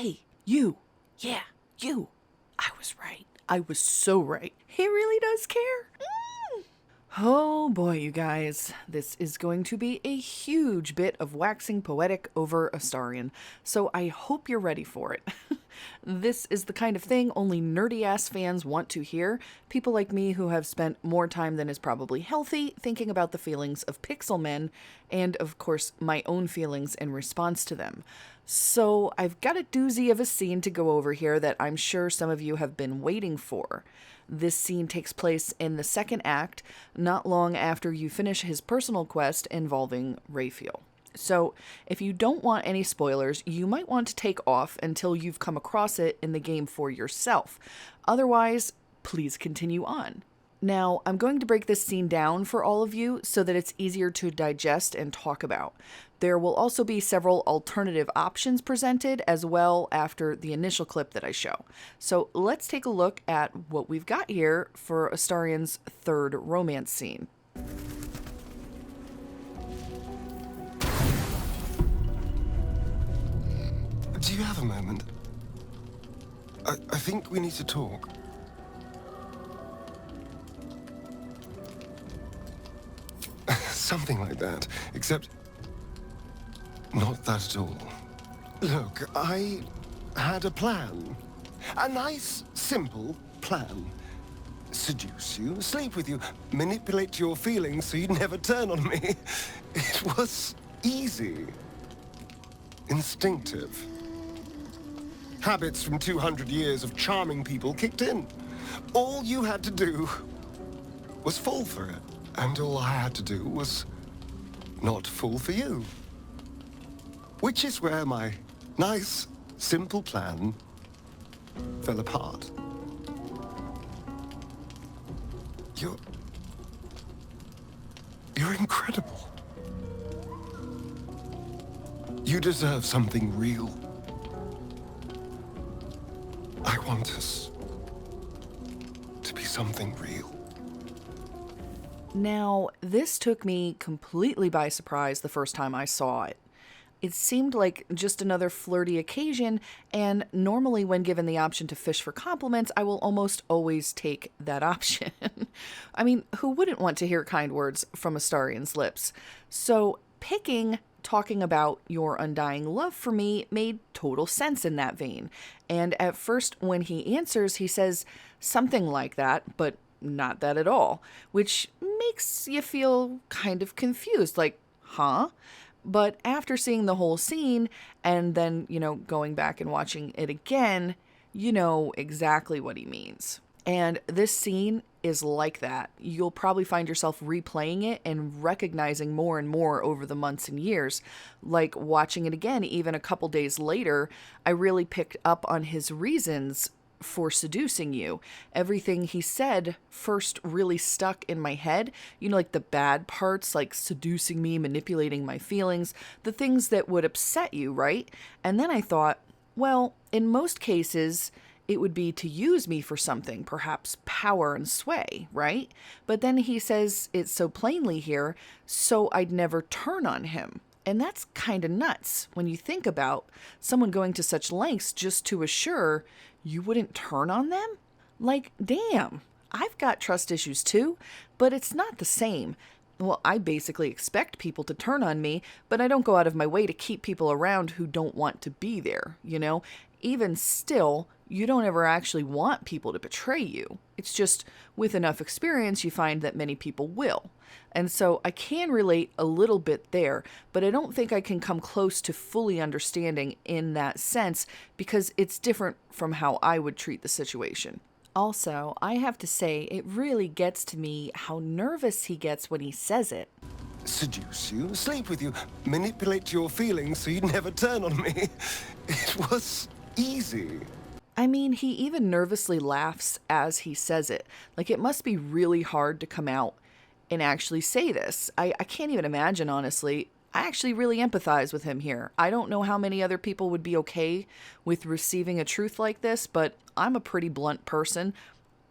Hey, you. Yeah, you. I was right. I was so right. He really does care. Oh boy, you guys, this is going to be a huge bit of waxing poetic over Astarion, so I hope you're ready for it. This is the kind of thing only nerdy-ass fans want to hear, people like me who have spent more time than is probably healthy thinking about the feelings of pixel men, and of course my own feelings in response to them. So I've got a doozy of a scene to go over here that I'm sure some of you have been waiting for. This scene takes place in the second act, not long after you finish his personal quest involving Raphael. So, if you don't want any spoilers, you might want to take off until you've come across it in the game for yourself. Otherwise, please continue on. Now, I'm going to break this scene down for all of you so that it's easier to digest and talk about. There will also be several alternative options presented as well after the initial clip that I show. So let's take a look at what we've got here for Astarion's third romance scene. Do you have a moment? I think we need to talk. Something like that, except not that at all. Look, I had a plan. A nice, simple plan. Seduce you, sleep with you, manipulate your feelings so you'd never turn on me. It was easy. Instinctive. Habits from 200 years of charming people kicked in. All you had to do was fall for it. And all I had to do was not fall for you. Which is where my nice, simple plan fell apart. You're incredible. You deserve something real. I want us to be something real. Now, this took me completely by surprise the first time I saw it. It seemed like just another flirty occasion, and normally when given the option to fish for compliments, I will almost always take that option. I mean, who wouldn't want to hear kind words from Astarion's lips? So picking talking about your undying love for me made total sense in that vein. And at first, when he answers, he says something like that, but not that at all, which makes you feel kind of confused, like, huh? But after seeing the whole scene and then, going back and watching it again, you know exactly what he means. And this scene is like that. You'll probably find yourself replaying it and recognizing more and more over the months and years. Like watching it again, even a couple days later, I really picked up on his reasons for seducing you. Everything he said first really stuck in my head. Like the bad parts, like seducing me, manipulating my feelings, the things that would upset you, right? And then I thought, well, in most cases, it would be to use me for something, perhaps power and sway, right? But then he says it so plainly here, so I'd never turn on him. And that's kind of nuts when you think about someone going to such lengths just to assure you wouldn't turn on them? Like, damn, I've got trust issues too, but it's not the same. Well, I basically expect people to turn on me, but I don't go out of my way to keep people around who don't want to be there, Even still, you don't ever actually want people to betray you. It's just with enough experience, you find that many people will. And so I can relate a little bit there, but I don't think I can come close to fully understanding in that sense because it's different from how I would treat the situation. Also, I have to say, it really gets to me how nervous he gets when he says it. Seduce you, sleep with you, manipulate your feelings so you'd never turn on me. It was easy. I mean, he even nervously laughs as he says it. Like, it must be really hard to come out and actually say this. I can't even imagine, honestly. I actually really empathize with him here. I don't know how many other people would be okay with receiving a truth like this, but I'm a pretty blunt person.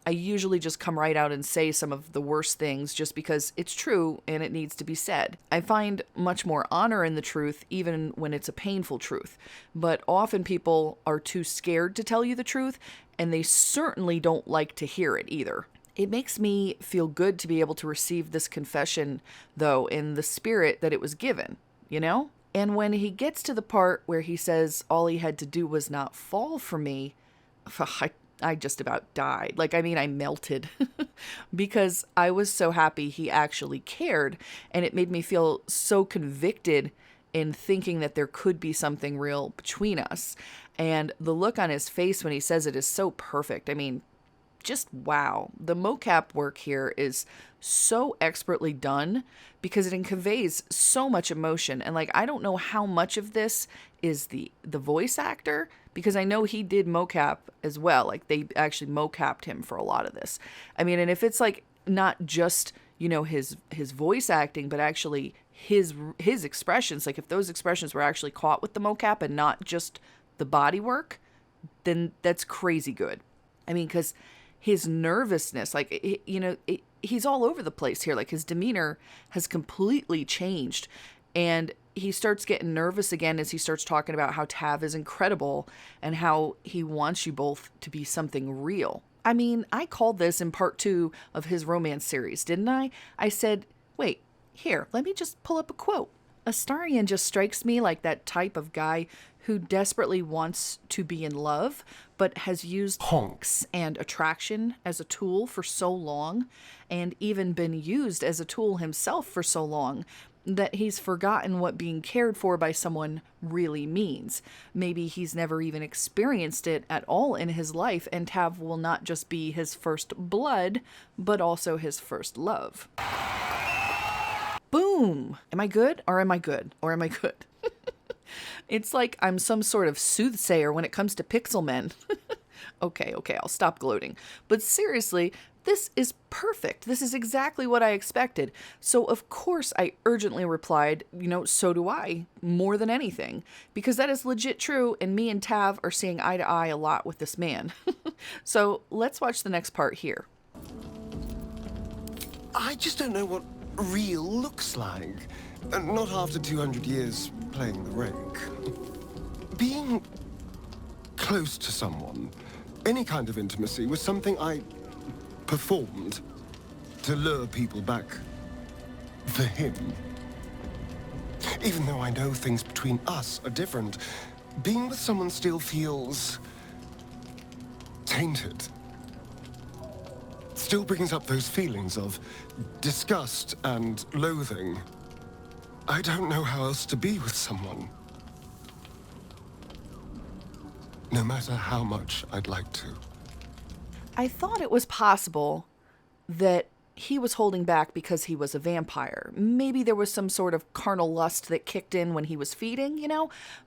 I usually just come right out and say some of the worst things just because it's true and it needs to be said. I find much more honor in the truth, even when it's a painful truth. But often people are too scared to tell you the truth, and they certainly don't like to hear it either. It makes me feel good to be able to receive this confession, though, in the spirit that it was given, you know? And when he gets to the part where he says all he had to do was not fall for me, I just about died. I melted because I was so happy he actually cared. And it made me feel so convicted in thinking that there could be something real between us. And the look on his face when he says it is so perfect. I mean, just wow. The mocap work here is so expertly done because it conveys so much emotion. And I don't know how much of this is the voice actor, because I know he did mocap as well. They actually mocapped him for a lot of this. I mean, and if it's not just, his voice acting, but actually his expressions, if those expressions were actually caught with the mocap and not just the body work, then that's crazy good. I mean, because his nervousness, he's all over the place here. His demeanor has completely changed. And he starts getting nervous again as he starts talking about how Tav is incredible and how he wants you both to be something real. I mean, I called this in part 2 of his romance series, didn't I? I said, wait, here, let me just pull up a quote. Astarion just strikes me like that type of guy who desperately wants to be in love, but has used honks and attraction as a tool for so long, and even been used as a tool himself for so long, that he's forgotten what being cared for by someone really means. Maybe he's never even experienced it at all in his life, and Tav will not just be his first blood, but also his first love. Boom! Am I good? Or am I good? Or am I good? It's like I'm some sort of soothsayer when it comes to pixel men. Okay, I'll stop gloating. But seriously, this is perfect. This is exactly what I expected. So of course I urgently replied, so do I, more than anything. Because that is legit true, and me and Tav are seeing eye to eye a lot with this man. So let's watch the next part here. I just don't know what real looks like. Not after 200 years playing the rake. Being close to someone, any kind of intimacy, was something I performed to lure people back for him. Even though I know things between us are different, being with someone still feels tainted. Still brings up those feelings of disgust and loathing. I don't know how else to be with someone. No matter how much I'd like to. I thought it was possible that he was holding back because he was a vampire. Maybe there was some sort of carnal lust that kicked in when he was feeding,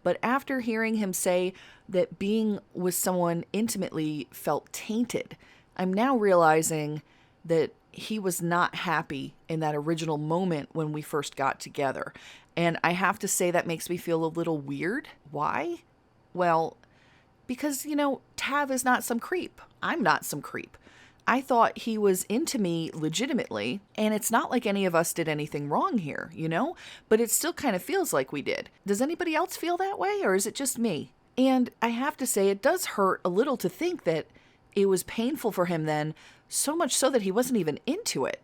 But after hearing him say that being with someone intimately felt tainted, I'm now realizing that he was not happy in that original moment when we first got together. And I have to say that makes me feel a little weird. Why? Well, because, Tav is not some creep. I'm not some creep. I thought he was into me legitimately, and it's not like any of us did anything wrong here, But it still kind of feels like we did. Does anybody else feel that way, or is it just me? And I have to say, it does hurt a little to think that it was painful for him then, so much so that he wasn't even into it.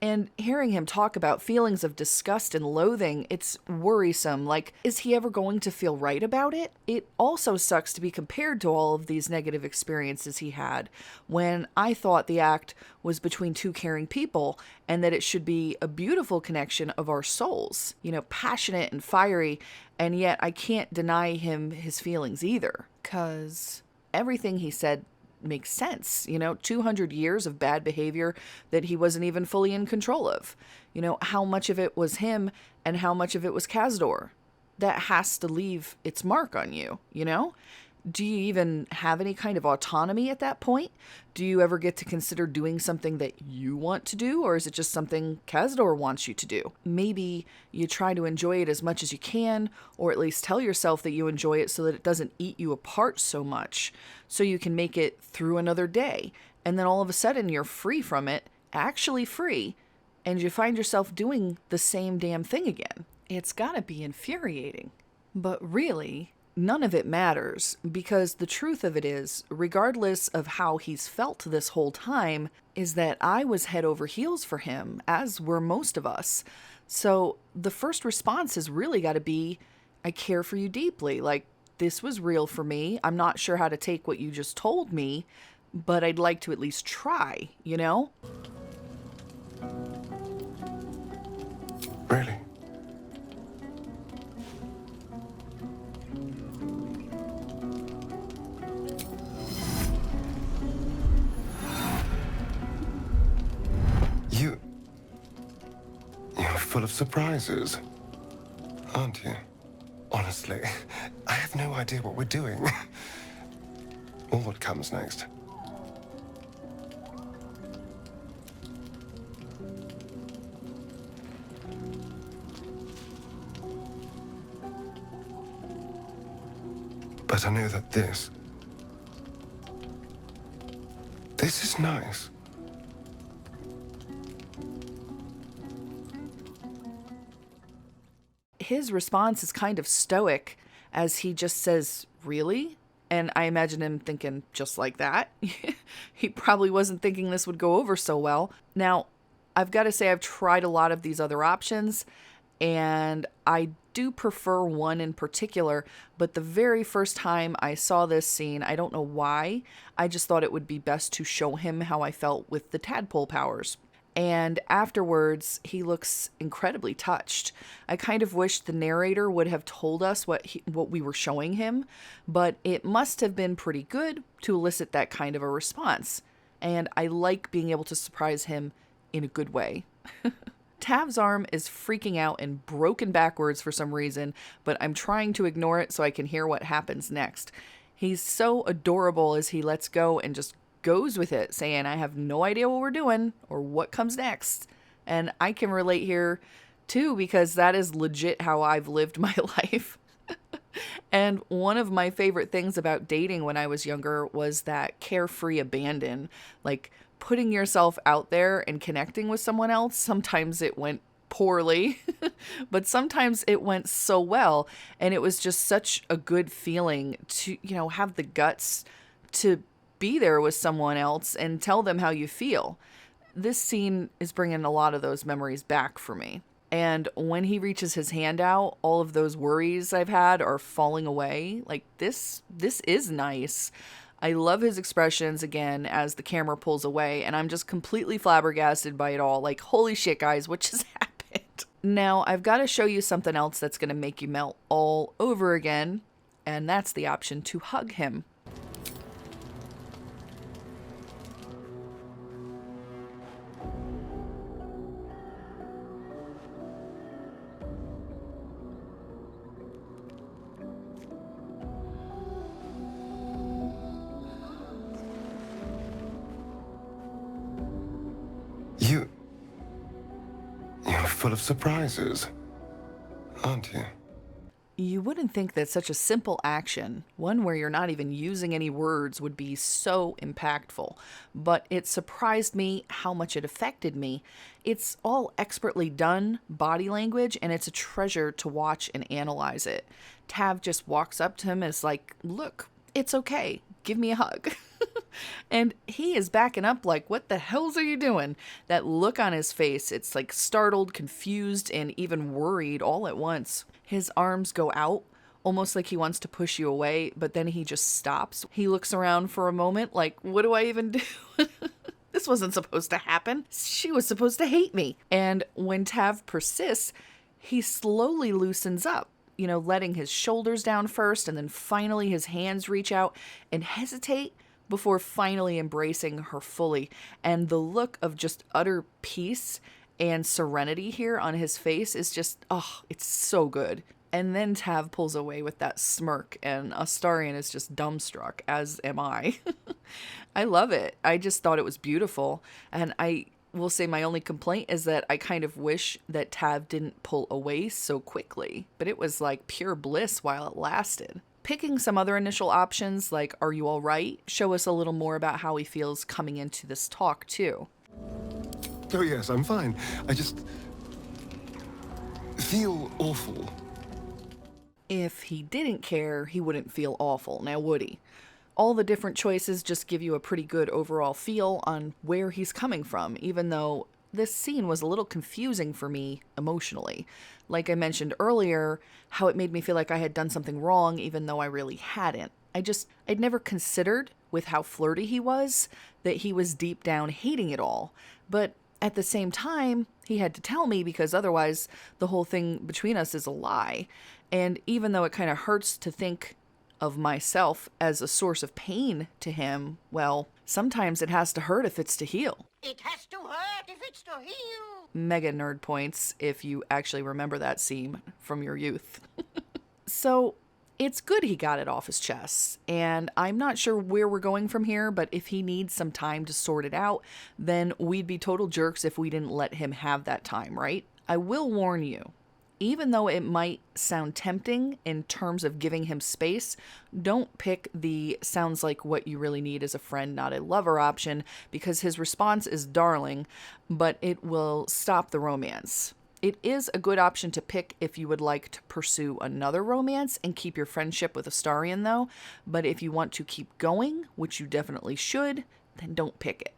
And hearing him talk about feelings of disgust and loathing, it's worrisome. Is he ever going to feel right about it? It also sucks to be compared to all of these negative experiences he had, when I thought the act was between two caring people, and that it should be a beautiful connection of our souls, passionate and fiery, and yet I can't deny him his feelings either, 'cause everything he said makes sense. 200 years of bad behavior that he wasn't even fully in control of. How much of it was him and how much of it was Kazdor? That has to leave its mark on you, Do you even have any kind of autonomy at that point? Do you ever get to consider doing something that you want to do, or is it just something Kazdor wants you to do? Maybe you try to enjoy it as much as you can, or at least tell yourself that you enjoy it so that it doesn't eat you apart so much, so you can make it through another day. and then all of a sudden you're free from it, actually free, and you find yourself doing the same damn thing again. It's gotta be infuriating. But really, none of it matters, because the truth of it is, regardless of how he's felt this whole time, is that I was head over heels for him, as were most of us. So the first response has really got to be, I care for you deeply. Like, this was real for me. I'm not sure how to take what you just told me, but I'd like to at least try, you know? Really? You're full of surprises, aren't you? Honestly, I have no idea what we're doing. Or what comes next. But I know that this is nice. His response is kind of stoic, as he just says, really? And I imagine him thinking just like that. He probably wasn't thinking this would go over so well. Now, I've got to say I've tried a lot of these other options, and I do prefer one in particular, but the very first time I saw this scene, I don't know why, I just thought it would be best to show him how I felt with the tadpole powers. And afterwards, he looks incredibly touched. I kind of wish the narrator would have told us what we were showing him, but it must have been pretty good to elicit that kind of a response. And I like being able to surprise him in a good way. Tav's arm is freaking out and broken backwards for some reason, but I'm trying to ignore it so I can hear what happens next. He's so adorable as he lets go and just goes with it, saying, I have no idea what we're doing or what comes next. And I can relate here too, because that is legit how I've lived my life. And one of my favorite things about dating when I was younger was that carefree abandon, like putting yourself out there and connecting with someone else. Sometimes it went poorly, but sometimes it went so well. And it was just such a good feeling to, have the guts to be there with someone else and tell them how you feel. This scene is bringing a lot of those memories back for me. And when he reaches his hand out, all of those worries I've had are falling away. Like, this is nice. I love his expressions again as the camera pulls away, and I'm just completely flabbergasted by it all. Like, holy shit, guys, what just happened? Now, I've got to show you something else that's going to make you melt all over again, and that's the option to hug him. You're full of surprises, aren't you? You wouldn't think that such a simple action, one where you're not even using any words, would be so impactful, but it surprised me how much it affected me. It's all expertly done body language, and it's a treasure to watch and analyze it. Tav just walks up to him and is like, look, it's okay, give me a hug. And he is backing up like, what the hells are you doing? That look on his face, it's like startled, confused, and even worried all at once. His arms go out, almost like he wants to push you away, but then he just stops. He looks around for a moment like, what do I even do? This wasn't supposed to happen. She was supposed to hate me. And when Tav persists, he slowly loosens up, letting his shoulders down first, and then finally his hands reach out and hesitate before finally embracing her fully. And the look of just utter peace and serenity here on his face is just, it's so good. And then Tav pulls away with that smirk, and Astarion is just dumbstruck, as am I. I love it. I just thought it was beautiful. And I will say my only complaint is that I kind of wish that Tav didn't pull away so quickly. But it was like pure bliss while it lasted. Picking some other initial options, like "Are you all right?" show us a little more about how he feels coming into this talk, too. Oh yes, I'm fine. I just feel awful. If he didn't care, he wouldn't feel awful, now would he? All the different choices just give you a pretty good overall feel on where he's coming from, even though this scene was a little confusing for me emotionally. Like I mentioned earlier, how it made me feel like I had done something wrong even though I really hadn't. I'd never considered, with how flirty he was, that he was deep down hating it all. But at the same time, he had to tell me because otherwise the whole thing between us is a lie. And even though it kind of hurts to think of myself as a source of pain to him, well, sometimes it has to hurt if it's to heal. It has to hurt if it's to heal. Mega nerd points if you actually remember that scene from your youth. So, it's good he got it off his chest, and I'm not sure where we're going from here, but if he needs some time to sort it out, then we'd be total jerks if we didn't let him have that time, right? I will warn you, even though it might sound tempting in terms of giving him space, don't pick the "sounds like what you really need is a friend, not a lover" option, because his response is darling, but it will stop the romance. It is a good option to pick if you would like to pursue another romance and keep your friendship with Astarion, though, but if you want to keep going, which you definitely should, then don't pick it.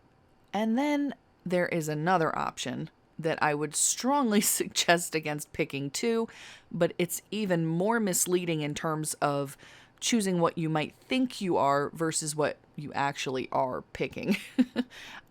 And then there is another option that I would strongly suggest against picking too, but it's even more misleading in terms of choosing what you might think you are versus what you actually are picking.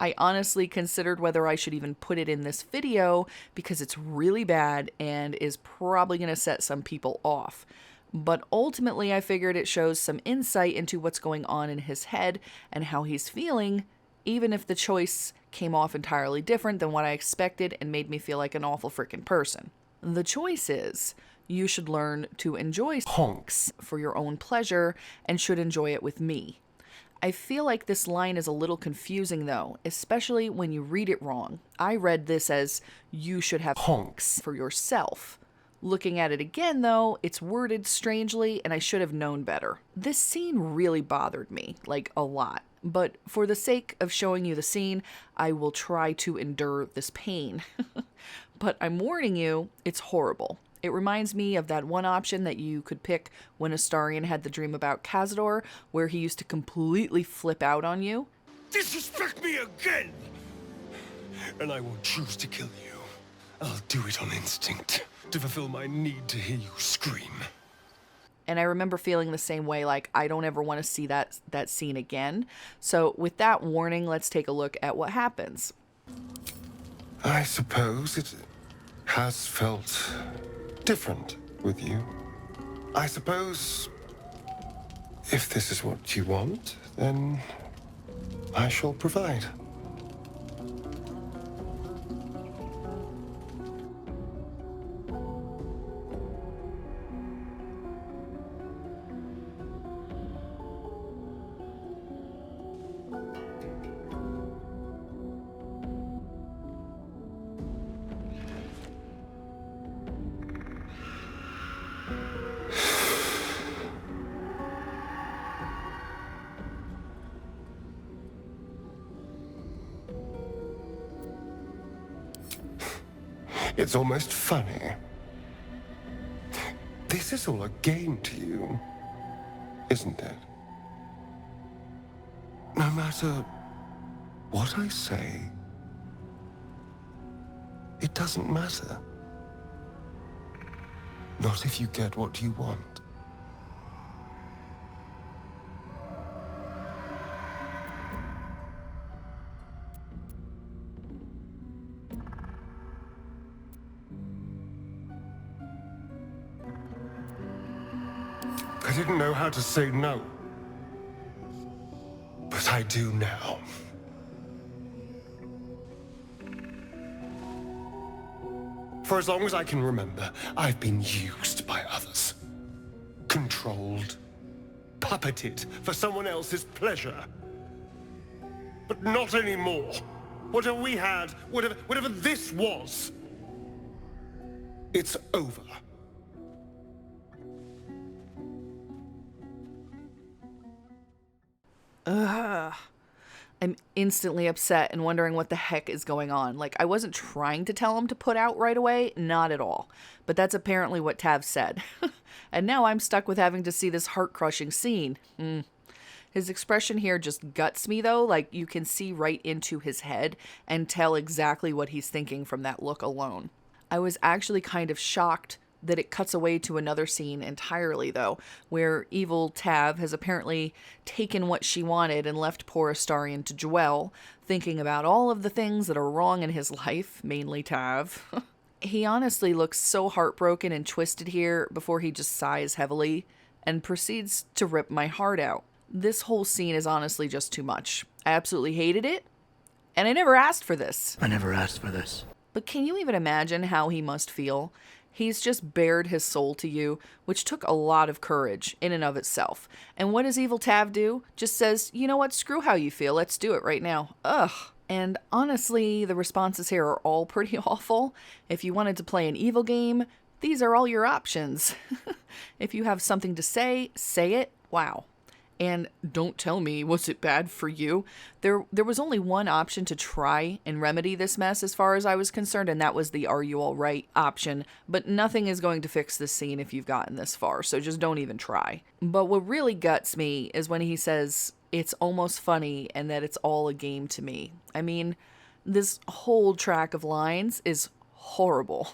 I honestly considered whether I should even put it in this video because it's really bad and is probably going to set some people off. But ultimately I figured it shows some insight into what's going on in his head and how he's feeling, even if the choice came off entirely different than what I expected and made me feel like an awful freaking person. The choice is, you should learn to enjoy honks for your own pleasure and should enjoy it with me. I feel like this line is a little confusing though, especially when you read it wrong. I read this as, you should have honks for yourself. Looking at it again though, it's worded strangely and I should have known better. This scene really bothered me, like a lot. But for the sake of showing you the scene, I will try to endure this pain. But I'm warning you, it's horrible. It reminds me of that one option that you could pick when Astarion had the dream about Cazador, where he used to completely flip out on you. Disrespect me again! And I won't choose to kill you. I'll do it on instinct, to fulfill my need to hear you scream. And I remember feeling the same way, like I don't ever want to see that scene again. So with that warning, let's take a look at what happens. I suppose it has felt different with you. I suppose if this is what you want, then I shall provide. It's almost funny. This is all a game to you, isn't it? No matter what I say, it doesn't matter. Not if you get what you want. I didn't know how to say no. But I do now. For as long as I can remember, I've been used by others. Controlled. Puppeted for someone else's pleasure. But not anymore. Whatever we had, whatever this was, it's over. Ugh. I'm instantly upset and wondering what the heck is going on. Like, I wasn't trying to tell him to put out right away, not at all. But that's apparently what Tav said. And now I'm stuck with having to see this heart-crushing scene. His expression here just guts me, though. Like, you can see right into his head and tell exactly what he's thinking from that look alone. I was actually kind of shocked that it cuts away to another scene entirely, though, where evil Tav has apparently taken what she wanted and left poor Astarion to dwell, thinking about all of the things that are wrong in his life, mainly Tav. He honestly looks so heartbroken and twisted here before he just sighs heavily and proceeds to rip my heart out. This whole scene is honestly just too much. I absolutely hated it, and I never asked for this. I never asked for this. But can you even imagine how he must feel? He's just bared his soul to you, which took a lot of courage in and of itself. And what does evil Tav do? Just says, you know what, screw how you feel, let's do it right now. Ugh. And honestly, the responses here are all pretty awful. If you wanted to play an evil game, these are all your options. If you have something to say it. Wow. And don't tell me, was it bad for you? There was only one option to try and remedy this mess as far as I was concerned, and that was the "are you all right" option. But nothing is going to fix this scene if you've gotten this far, so just don't even try. But what really guts me is when he says it's almost funny and that it's all a game to me. I mean, this whole track of lines is horrible.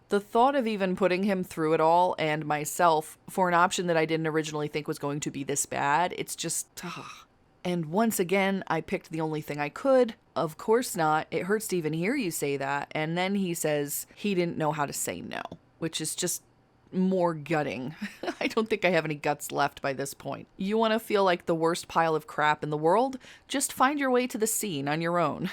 The thought of even putting him through it all and myself for an option that I didn't originally think was going to be this bad, it's just, ugh. And once again, I picked the only thing I could. Of course not. It hurts to even hear you say that. And then he says he didn't know how to say no, which is just more gutting. I don't think I have any guts left by this point. You want to feel like the worst pile of crap in the world? Just find your way to the scene on your own.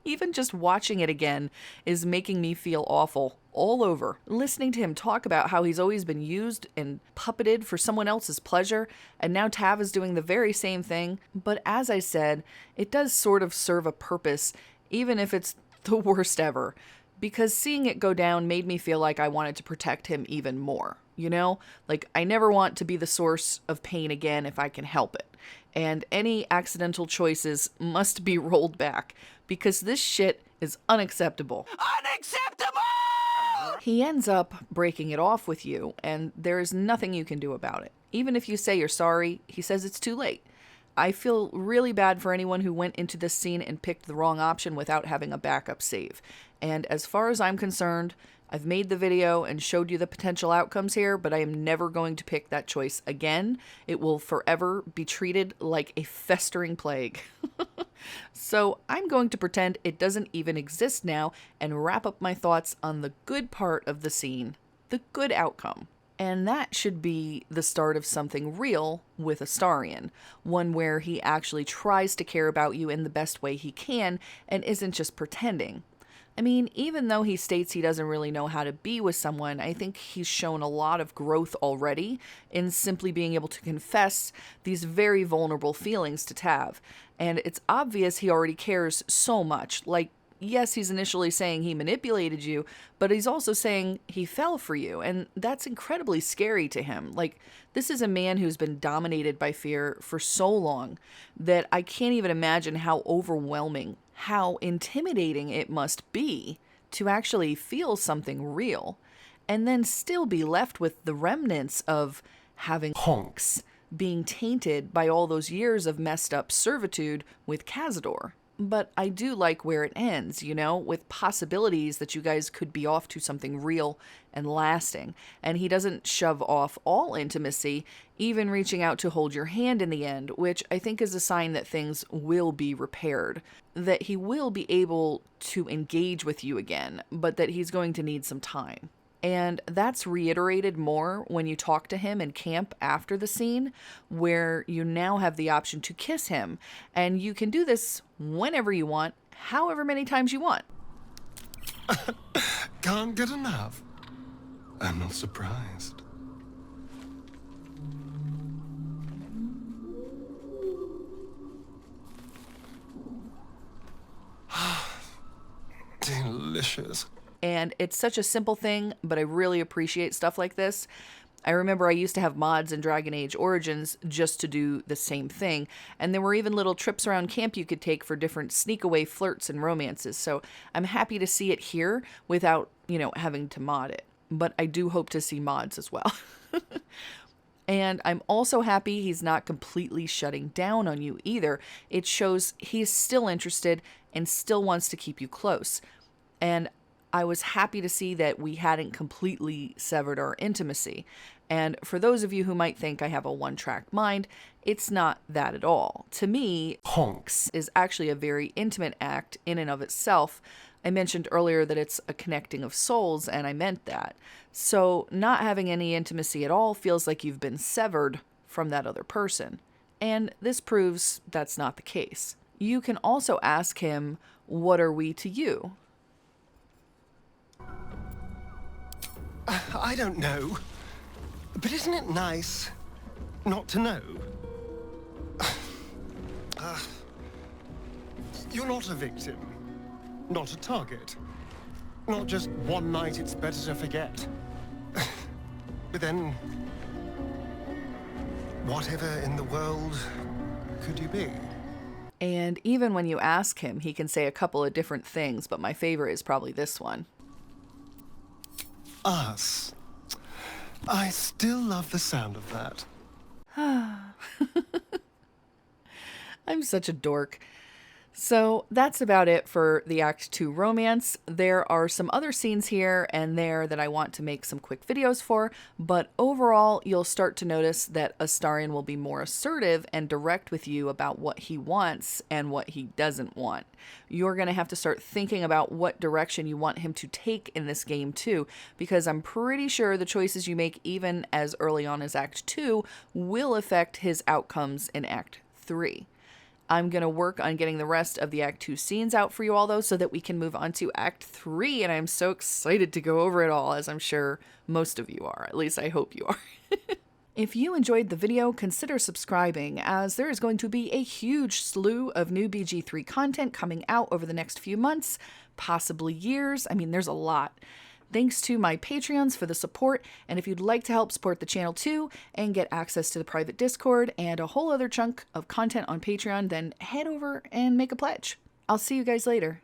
Even just watching it again is making me feel awful all over. Listening to him talk about how he's always been used and puppeted for someone else's pleasure, and now Tav is doing the very same thing. But as I said, it does sort of serve a purpose, even if it's the worst ever. Because seeing it go down made me feel like I wanted to protect him even more. You know? Like, I never want to be the source of pain again if I can help it. And any accidental choices must be rolled back, because this shit is unacceptable. Unacceptable! He ends up breaking it off with you, and there is nothing you can do about it. Even if you say you're sorry, he says it's too late. I feel really bad for anyone who went into this scene and picked the wrong option without having a backup save. And as far as I'm concerned, I've made the video and showed you the potential outcomes here, but I am never going to pick that choice again. It will forever be treated like a festering plague. So I'm going to pretend it doesn't even exist now and wrap up my thoughts on the good part of the scene, the good outcome. And that should be the start of something real with Astarion, one where he actually tries to care about you in the best way he can and isn't just pretending. I mean, even though he states he doesn't really know how to be with someone, I think he's shown a lot of growth already in simply being able to confess these very vulnerable feelings to Tav. And it's obvious he already cares so much. Like, yes, he's initially saying he manipulated you, but he's also saying he fell for you, and that's incredibly scary to him. Like, this is a man who's been dominated by fear for so long that I can't even imagine how overwhelming, how intimidating it must be to actually feel something real, and then still be left with the remnants of having honks being tainted by all those years of messed up servitude with Cazador. But I do like where it ends, you know, with possibilities that you guys could be off to something real and lasting. And he doesn't shove off all intimacy, even reaching out to hold your hand in the end, which I think is a sign that things will be repaired. That he will be able to engage with you again, but that he's going to need some time. And that's reiterated more when you talk to him in camp after the scene, where you now have the option to kiss him. And you can do this whenever you want, however many times you want. Can't get enough. I'm not surprised. Delicious. And it's such a simple thing, but I really appreciate stuff like this. I remember I used to have mods in Dragon Age Origins just to do the same thing, and there were even little trips around camp you could take for different sneak away flirts and romances, so I'm happy to see it here without, having to mod it. But I do hope to see mods as well. And I'm also happy he's not completely shutting down on you either. It shows he's still interested and still wants to keep you close. And I was happy to see that we hadn't completely severed our intimacy. And for those of you who might think I have a one-track mind, it's not that at all. To me, Honks is actually a very intimate act in and of itself. I mentioned earlier that it's a connecting of souls, and I meant that. So not having any intimacy at all feels like you've been severed from that other person. And this proves that's not the case. You can also ask him, what are we to you? I don't know. But isn't it nice not to know? You're not a victim. Not a target. Not just one night it's better to forget. But then, whatever in the world could you be? And even when you ask him, he can say a couple of different things, but my favorite is probably this one. Us. I still love the sound of that. I'm such a dork. So that's about it for the Act 2 romance. There are some other scenes here and there that I want to make some quick videos for, but overall you'll start to notice that Astarion will be more assertive and direct with you about what he wants and what he doesn't want. You're going to have to start thinking about what direction you want him to take in this game too, because I'm pretty sure the choices you make even as early on as Act 2 will affect his outcomes in Act 3. I'm going to work on getting the rest of the Act 2 scenes out for you all, though, so that we can move on to Act 3, and I'm so excited to go over it all, as I'm sure most of you are. At least I hope you are. If you enjoyed the video, consider subscribing, as there is going to be a huge slew of new BG3 content coming out over the next few months, possibly years. I mean, there's a lot. Thanks to my Patreons for the support, and if you'd like to help support the channel too and get access to the private Discord and a whole other chunk of content on Patreon, then head over and make a pledge. I'll see you guys later.